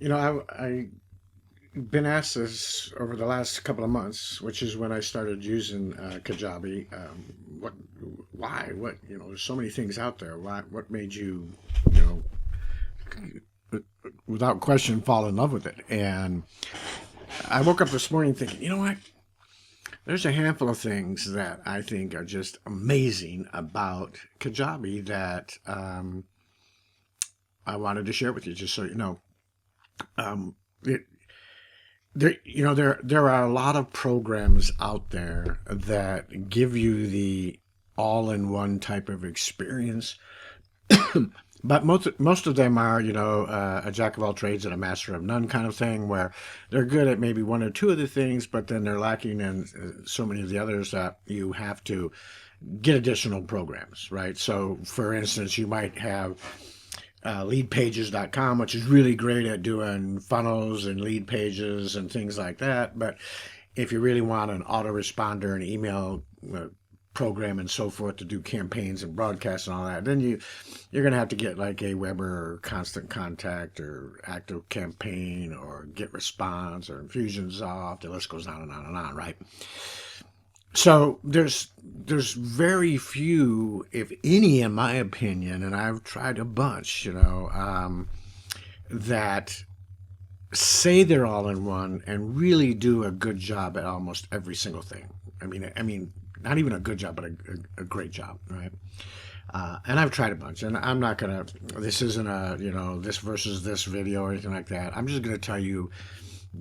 I been asked this over the last couple of months, which is when I started using Kajabi. What, why, what, there's so many things out there. What made you, you without question, fall in love with it? And I woke up this morning thinking, you know what? There's a handful of things that I think are just amazing about Kajabi that I wanted to share with you, just so you know. Um, it, there are a lot of programs out there that give you the all-in-one type of experience, but most of them are a jack of all trades and a master of none kind of thing, where they're good at maybe one or two of the things, but then they're lacking in so many of the others that you have to get additional programs, right? So, for instance, you might have leadpages.com, which is really great at doing funnels and lead pages and things like that. But if you really want an autoresponder and email program and so forth to do campaigns and broadcasts and all that, then you're going to have to get like a Weber or Constant Contact or Active Campaign or Get Response or Infusionsoft. The list goes on and on and on, right? So there's very few, if any, in my opinion, and I've tried a bunch, that say they're all in one and really do a good job at almost every single thing. I mean, not even a good job, but a great job, right? And I've tried a bunch, and I'm not gonna. This isn't a this versus this video or anything like that. I'm just gonna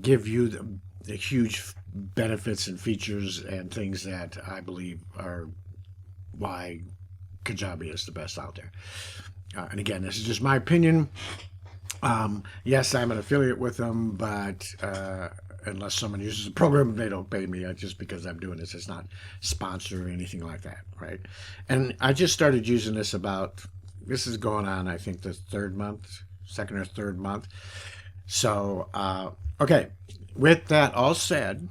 give you the huge benefits and features and things that I believe are why Kajabi is the best out there. And again, this is just my opinion. Yes, I'm an affiliate with them, but unless someone uses the program, they don't pay me just because I'm doing this. It's not sponsored or anything like that, right? And I just started using this this is going on, I think, the third month, second or third month. So, okay, with that all said,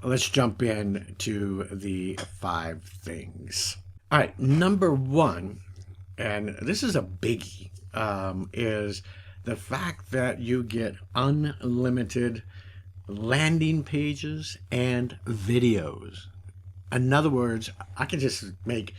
let's jump into the five things. All right, number one, and this is a biggie, is the fact that you get unlimited landing pages and videos. In other words, I can just make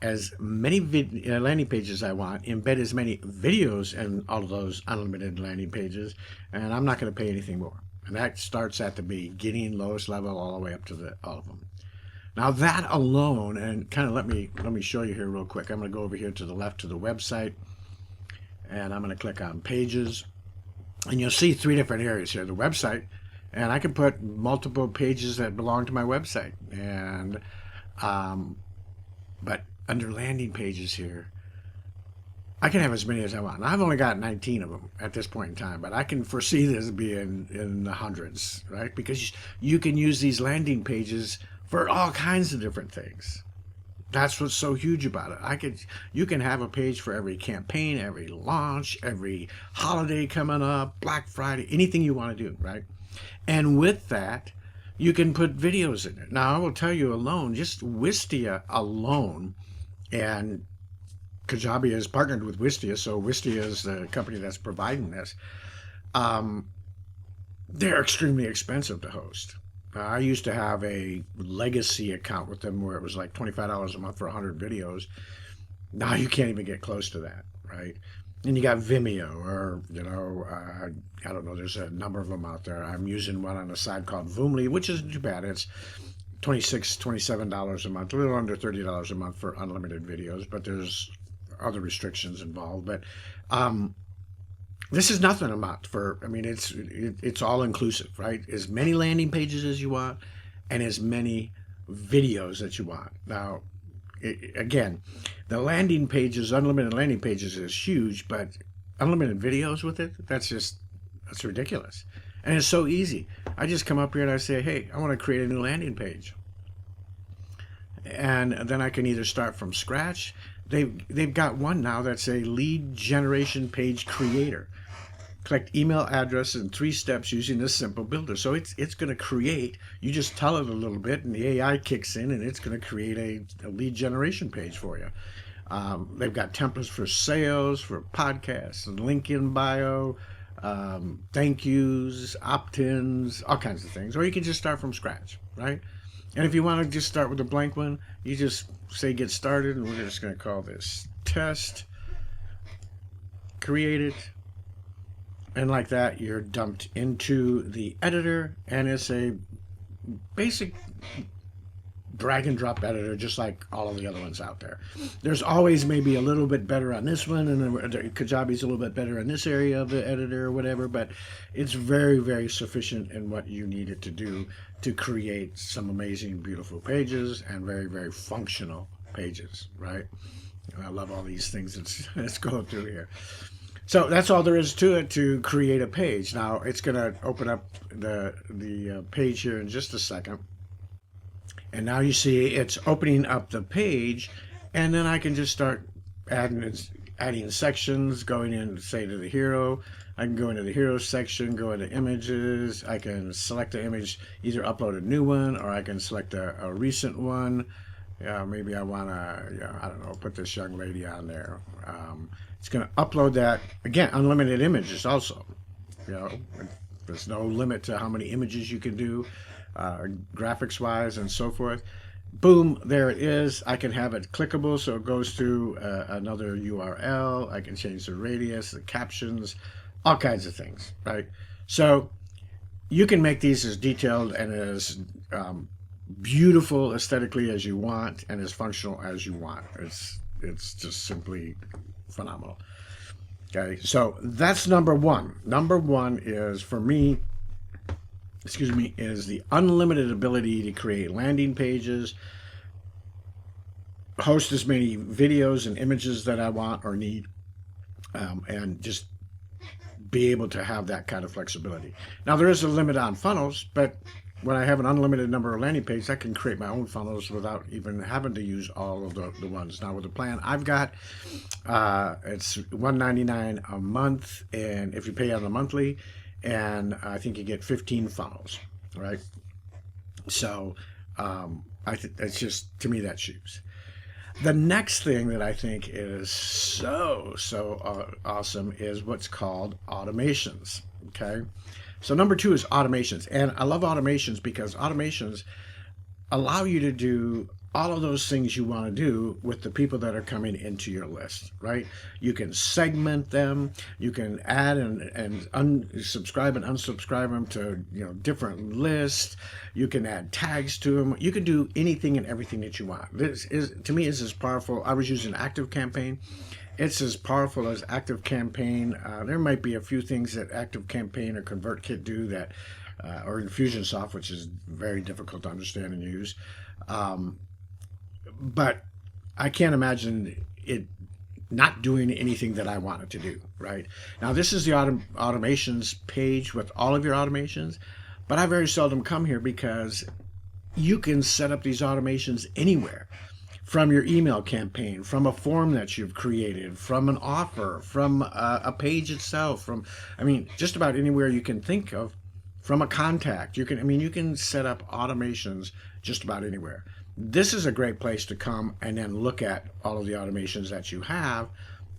as many landing pages as I want, embed as many videos in all of those unlimited landing pages, and I'm not going to pay anything more. And that starts at the beginning, lowest level, all the way up to all of them. Now that alone, and kind of let me show you here real quick. I'm going to go over here to the left to the website, and I'm going to click on pages, and you'll see three different areas here. The website, and I can put multiple pages that belong to my website, and but under landing pages here, I can have as many as I want. Now, I've only got 19 of them at this point in time, but I can foresee this being in the hundreds, right? Because you can use these landing pages for all kinds of different things. That's what's so huge about it. You can have a page for every campaign, every launch, every holiday coming up, Black Friday, anything you want to do, right? And with that, you can put videos in it. Now, I will tell you alone, just Wistia alone, and Kajabi is partnered with Wistia, so Wistia is the company that's providing this. They're extremely expensive to host. I used to have a legacy account with them where it was like $25 a month for 100 videos. Now you can't even get close to that, right? And you got Vimeo, or I don't know. There's a number of them out there. I'm using one on a side called Voomly, which isn't too bad. It's $26, $27 a month, a little under $30 a month for unlimited videos, but there's other restrictions involved. But this is nothing amount for. I mean, it's all inclusive, right? As many landing pages as you want, and as many videos that you want. Now, again, the landing pages, unlimited landing pages, is huge, but unlimited videos with it, that's ridiculous. And it's so easy. I just come up here and I say, hey, I want to create a new landing page. And then I can either start from scratch. They've got one now that's a lead generation page creator. Collect email address in 3 steps using this simple builder. So it's going to create, you just tell it a little bit and the AI kicks in and it's going to create a lead generation page for you. They've got templates for sales, for podcasts, link in bio, thank yous, opt-ins, all kinds of things. Or you can just start from scratch, right? And if you want to just start with a blank one, you just say get started, and we're just going to call this test, create it, and like that, you're dumped into the editor, and it's a basic drag and drop editor, just like all of the other ones out there. There's always maybe a little bit better on this one, and Kajabi's a little bit better in this area of the editor or whatever, but it's very, very sufficient in what you need it to do to create some amazing, beautiful pages and very, very functional pages, right? And I love all these things that's going through here. So that's all there is to it to create a page. Now it's going to open up the page here in just a second. And now you see it's opening up the page, and then I can just start adding sections, going in, say, to the hero. I can go into the hero section, go into images. I can select the image, either upload a new one, or I can select a recent one. Maybe I want to, I don't know, put this young lady on there. It's going to upload that. Again, unlimited images also. There's no limit to how many images you can do. Graphics wise and so forth. Boom, there it is. I can have it clickable so it goes to another URL. I can change the radius, the captions, all kinds of things, right? So you can make these as detailed and as beautiful aesthetically as you want, and as functional as you want. It's just simply phenomenal. Okay, so that's number one. Number one is, for me, is the unlimited ability to create landing pages, host as many videos and images that I want or need, and just be able to have that kind of flexibility. Now, there is a limit on funnels, but when I have an unlimited number of landing pages, I can create my own funnels without even having to use all of the ones. Now, with the plan I've got, it's $199 a month, and if you pay on the monthly, and I think you get 15 funnels, right? So it's just, to me, that's huge. The next thing that I think is so awesome is what's called automations, okay? So number two is automations. And I love automations because automations allow you to do all of those things you want to do with the people that are coming into your list, right? You can segment them. You can add and unsubscribe and unsubscribe them to, different lists. You can add tags to them. You can do anything and everything that you want. This is, to me, is as powerful. I was using ActiveCampaign. It's as powerful as ActiveCampaign. There might be a few things that ActiveCampaign or ConvertKit do that, or Infusionsoft, which is very difficult to understand and use. But I can't imagine it not doing anything that I want it to do, right? Now, this is the automations page with all of your automations, but I very seldom come here because you can set up these automations anywhere. From your email campaign, from a form that you've created, from an offer, from a page itself, just about anywhere you can think of, from a contact. You can set up automations just about anywhere. This is a great place to come and then look at all of the automations that you have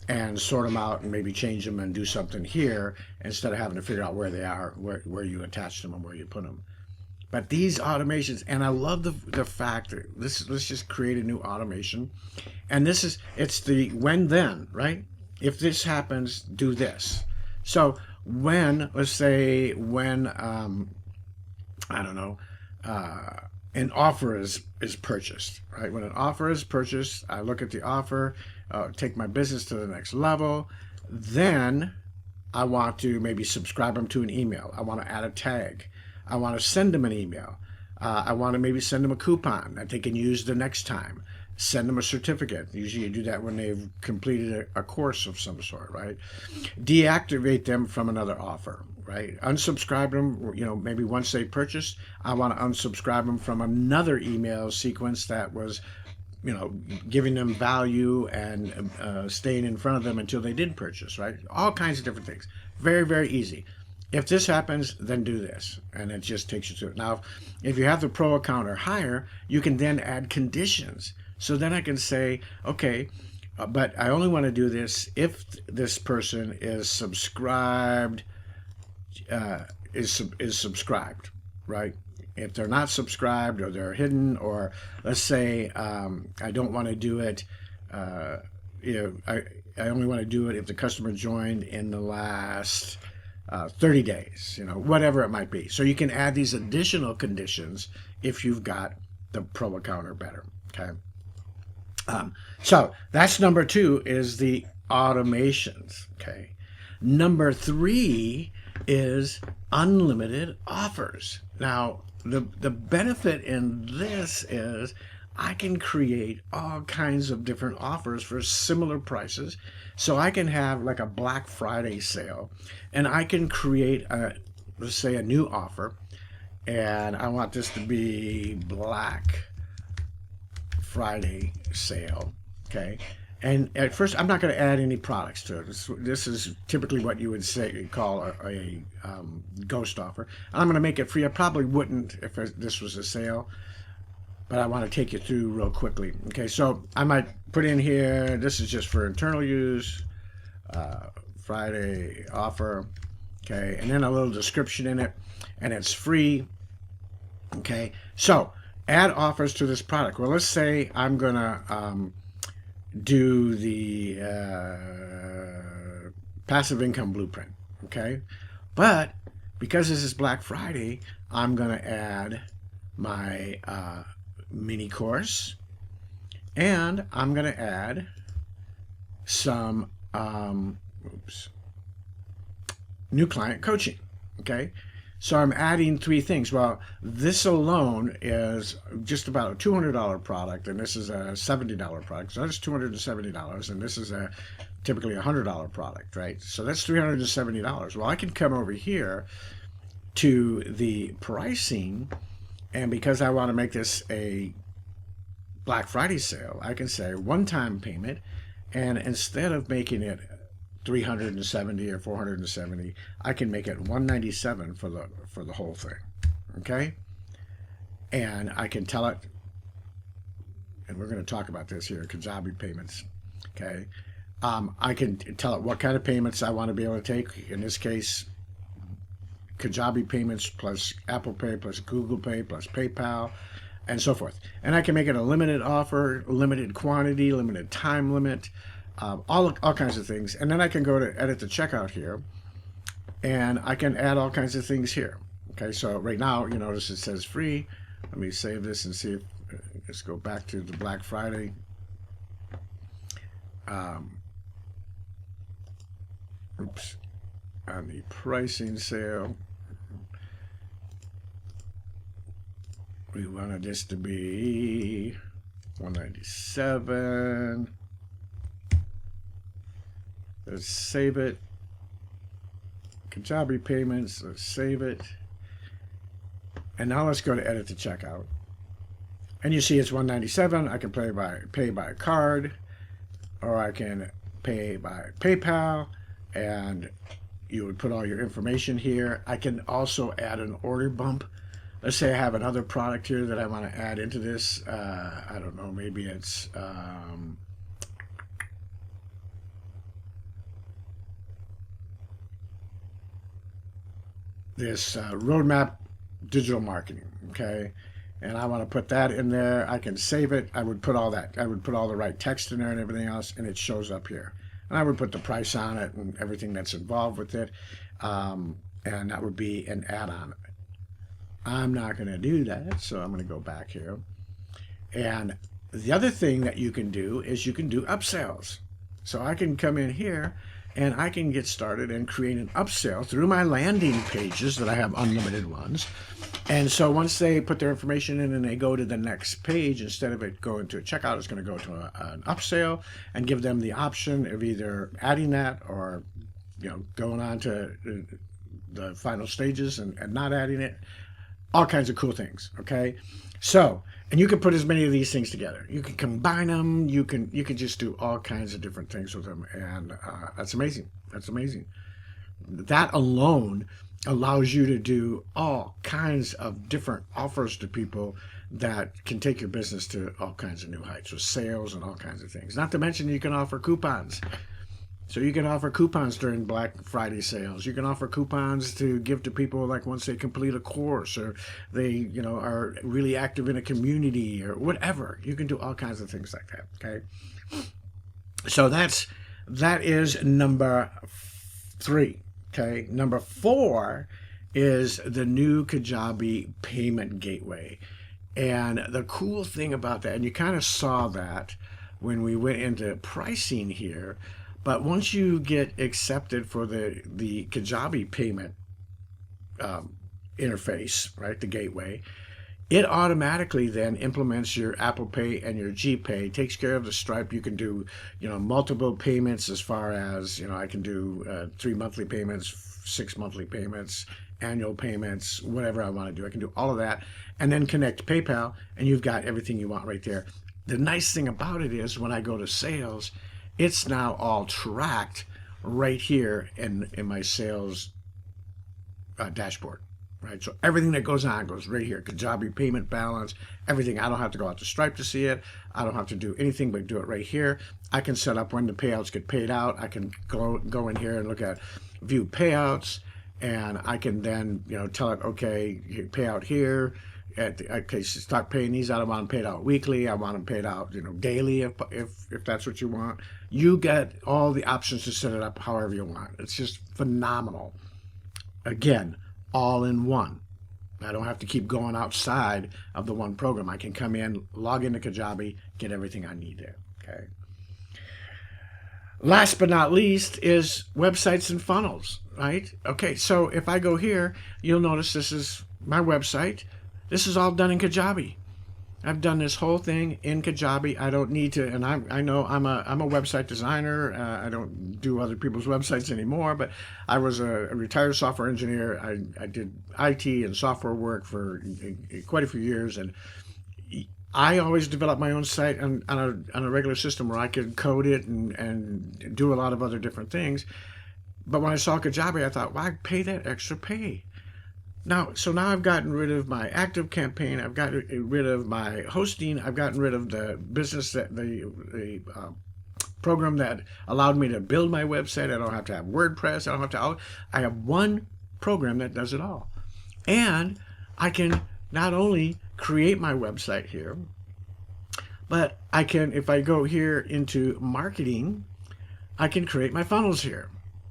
and sort them out and maybe change them and do something here instead of having to figure out where they are, where you attach them and where you put them. But these automations, and I love the fact that let's just create a new automation. And it's the when then, right? If this happens, do this. So let's say when, I don't know, an offer is purchased, right? When an offer is purchased, I look at the offer, take my business to the next level. Then I want to maybe subscribe them to an email. I want to add a tag. I want to send them an email. I want to maybe send them a coupon that they can use the next time. Send them a certificate. Usually you do that when they've completed a course of some sort, right? Deactivate them from another offer, right? Unsubscribe them, maybe once they purchase, I want to unsubscribe them from another email sequence that was, giving them value and staying in front of them until they did purchase, right? All kinds of different things. Very, very easy. If this happens, then do this. And it just takes you to it. Now, if you have the pro account or higher, you can then add conditions. So then I can say, okay, but I only want to do this if this person is subscribed is subscribed, right? If they're not subscribed or they're hidden, or let's say I don't want to do it, I only want to do it if the customer joined in the last 30 days, whatever it might be. So you can add these additional conditions if you've got the pro account or better. Okay. So that's number 2 is the automations. Okay. Number 3 is unlimited offers. Now, the benefit in this is I can create all kinds of different offers for similar prices. So I can have like a Black Friday sale, and I can create let's say a new offer, and I want this to be Black Friday sale. Okay. And at first, I'm not going to add any products to it. This is typically what you would call a ghost offer. I'm going to make it free. I probably wouldn't if this was a sale, but I want to take you through real quickly. Okay, so I might put in here, this is just for internal use, Friday offer, okay, and then a little description in it, and it's free. Okay, so add offers to this product. Well, let's say I'm going to do the passive income blueprint, okay? But because this is Black Friday, I'm going to add my mini course, and I'm going to add some new client coaching, okay? So I'm adding 3 things. Well, this alone is just about a $200 product, and this is a $70 product. So that's $270, and this is typically a $100 product, right? So that's $370. Well, I can come over here to the pricing, and because I want to make this a Black Friday sale, I can say one-time payment, and instead of making it $370 or $470, I can make it $197 for the whole thing. Okay, and I can tell it, and we're going to talk about this here, Kajabi payments. Okay, I can tell it what kind of payments I want to be able to take. In this case, Kajabi payments plus Apple Pay plus Google Pay plus PayPal, and so forth. And I can make it a limited offer, limited quantity, limited time limit. All kinds of things. And then I can go to edit the checkout here, and I can add all kinds of things here. Okay, so right now, you notice it says free. Let me save this and see if, let's go back to the Black Friday. Oops, on the pricing sale, we wanted this to be $197. Let's save it. Kajabi payments, let's save it. And now let's go to edit the checkout. And you see it's $197. I can pay by card, or I can pay by PayPal, and you would put all your information here. I can also add an order bump. Let's say I have another product here that I want to add into this. I don't know, maybe it's this roadmap digital marketing, okay? And I want to put that in there. I can save it. I would put all that. I would put all the right text in there and everything else, and it shows up here. And I would put the price on it and everything that's involved with it, and that would be an add-on. I'm not going to do that, so I'm going to go back here. And the other thing that you can do is you can do upsells. So I can come in here and I can get started and create an upsell through my landing pages that I have unlimited ones. And so once they put their information in and they go to the next page, instead of it going to a checkout, it's going to go to an upsell, and give them the option of either adding that or going on to the final stages and not adding it. All kinds of cool things. Okay, so, and you can put as many of these things together. You can combine them. You can just do all kinds of different things with them, and that's amazing. That's amazing. That alone allows you to do all kinds of different offers to people that can take your business to all kinds of new heights with sales and all kinds of things. Not to mention you can offer coupons. So you can offer coupons during Black Friday sales. You can offer coupons to give to people like once they complete a course or they, are really active in a community or whatever. You can do all kinds of things like that. Okay. So that is number 3. Okay. Number 4 is the new Kajabi payment gateway. And the cool thing about that, and you kind of saw that when we went into pricing here, but once you get accepted for the Kajabi payment interface, right, the gateway, it automatically then implements your Apple Pay and your GPay, takes care of the Stripe. You can do, multiple payments as far as, I can do 3 monthly payments, 6 monthly payments, annual payments, whatever I want to do. I can do all of that and then connect PayPal and you've got everything you want right there. The nice thing about it is when I go to sales, it's now all tracked right here in my sales dashboard, right? So everything that goes on goes right here. Kajabi payment balance, everything. I don't have to go out to Stripe to see it. I don't have to do anything but do it right here. I can set up when the payouts get paid out. I can go in here and look at view payouts, and I can then tell it, okay, payout here. Okay, so start paying these out. I want them paid out weekly. I want them paid out, daily if that's what you want. You get all the options to set it up however you want. It's just phenomenal. Again, all in one. I don't have to keep going outside of the one program. I can come in, log into Kajabi, get everything I need there. Okay. Last but not least is websites and funnels, right? Okay, so if I go here, you'll notice this is my website. This is all done in Kajabi. I've done this whole thing in Kajabi. I don't need to, and I know I'm a website designer. I don't do other people's websites anymore, but I was a retired software engineer. I did IT and software work for quite a few years, and I always developed my own site on a regular system where I could code it and do a lot of other different things. But when I saw Kajabi, I thought, why pay that extra pay? Now I've gotten rid of my active campaign. I've gotten rid of my hosting. I've gotten rid of the business the program that allowed me to build my website. I don't have to have WordPress. I have one program that does it all, and I can not only create my website here, but I can, if I go here into marketing, I can create my funnels here.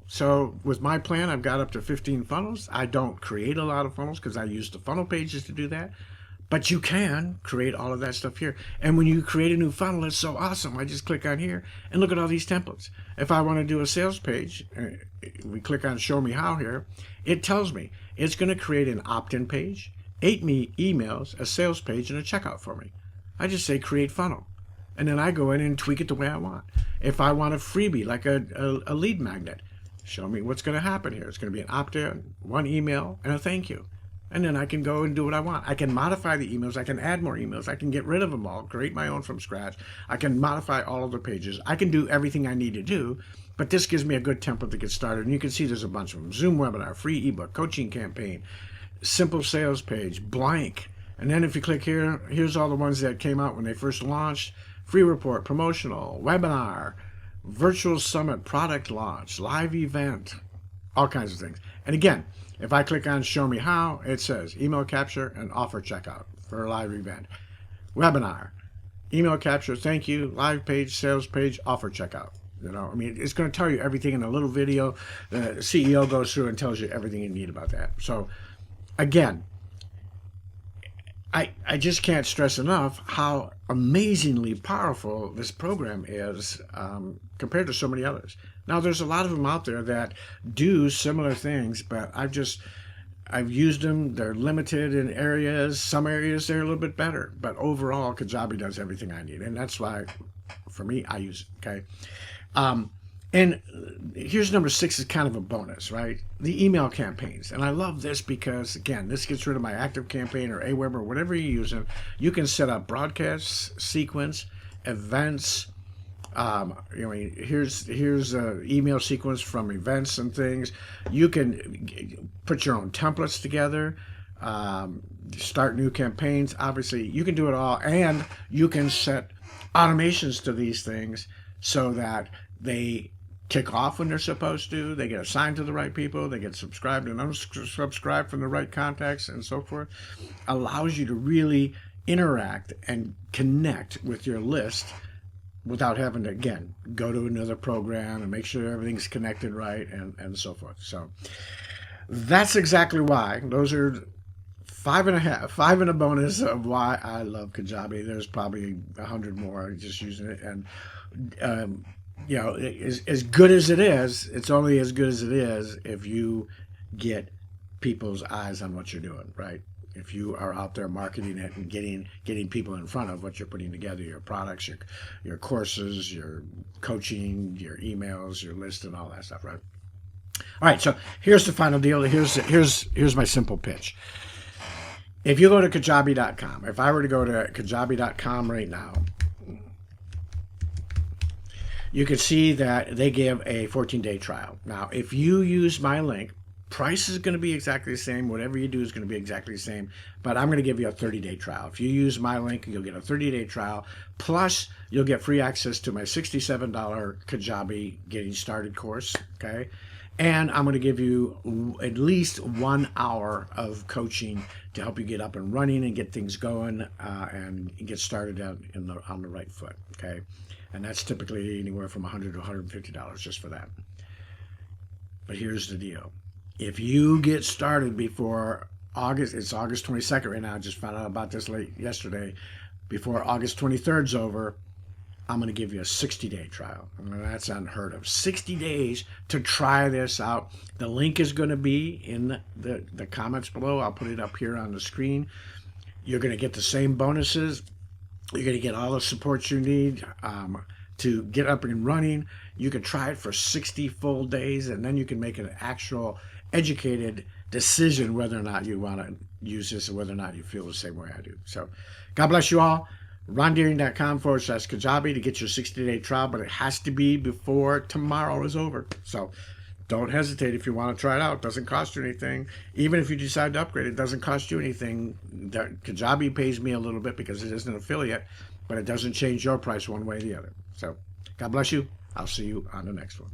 So with my plan, I've got up to 15 funnels. I don't create a lot of funnels because I use the funnel pages to do that. But you can create all of that stuff here. And when you create a new funnel, it's so awesome. I just click on here and look at all these templates. If I want to do a sales page, we click on Show Me How here. It tells me it's going to create an opt-in page, 8 emails, a sales page, and a checkout for me. I just say Create Funnel. And then I go in and tweak it the way I want. If I want a freebie, like a lead magnet, show me what's going to happen here. It's going to be an opt-in, 1 email, and a thank you. And then I can go and do what I want. I can modify the emails. I can add more emails. I can get rid of them all, create my own from scratch. I can modify all of the pages. I can do everything I need to do, but this gives me a good template to get started. And you can see there's a bunch of them. Zoom webinar, free ebook, coaching campaign, simple sales page, blank. And then if you click here, here's all the ones that came out when they first launched. Free report, promotional, webinar, virtual summit, product launch, live event, all kinds of things. And again, if I click on Show Me How, it says email capture and offer checkout for a live event. Webinar, email capture, thank you, live page, sales page, offer checkout. It's going to tell you everything in a little video. The CEO goes through and tells you everything you need about that. So again, I just can't stress enough how amazingly powerful this program is compared to so many others. Now, there's a lot of them out there that do similar things, but I've used them. They're limited in areas. Some areas they're a little bit better, but overall, Kajabi does everything I need, and that's why, for me, I use it. Okay. And here's number 6 is kind of a bonus, right? The email campaigns. And I love this because, again, this gets rid of my active campaign or Aweber or whatever you're using. You can set up broadcasts, sequence, events. Here's an email sequence from events and things. You can put your own templates together, start new campaigns. Obviously, you can do it all. And you can set automations to these things so that they kick off when they're supposed to. They get assigned to the right people. They get subscribed and unsubscribed from the right contacts and so forth. Allows you to really interact and connect with your list without having to, again, go to another program and make sure everything's connected right and so forth. So that's exactly why. Those are five and a bonus of why I love Kajabi. There's probably 100 more just using it. And, you know, as good as it is, it's only as good as it is if you get people's eyes on what you're doing, right? If you are out there marketing it and getting people in front of what you're putting together, your products, your courses, your coaching, your emails, your list, and all that stuff, right? All right, so here's the final deal. Here's my simple pitch. If you go to Kajabi.com, if I were to go to Kajabi.com right now, you can see that they give a 14-day trial. Now, if you use my link, price is going to be exactly the same. Whatever you do is going to be exactly the same. But I'm going to give you a 30-day trial. If you use my link, you'll get a 30-day trial. Plus, you'll get free access to my $67 Kajabi Getting Started course. Okay. And I'm going to give you at least 1 hour of coaching to help you get up and running and get things going and get started on the right foot. Okay. And that's typically anywhere from $100 to $150 just for that. But here's the deal. If you get started before August, it's August 22nd right now, I just found out about this late yesterday, before August 23rd is over, I'm going to give you a 60-day trial. I mean, that's unheard of. 60 days to try this out. The link is going to be in the comments below. I'll put it up here on the screen. You're going to get the same bonuses. You're going to get all the support you need to get up and running. You can try it for 60 full days, and then you can make an actual educated decision whether or not you want to use this or whether or not you feel the same way I do. So God bless you all. RonDeering.com/Kajabi to get your 60-day trial, but it has to be before tomorrow is over. So don't hesitate if you want to try it out. It doesn't cost you anything. Even if you decide to upgrade, it doesn't cost you anything. Kajabi pays me a little bit because it is an affiliate, but it doesn't change your price one way or the other. So God bless you. I'll see you on the next one.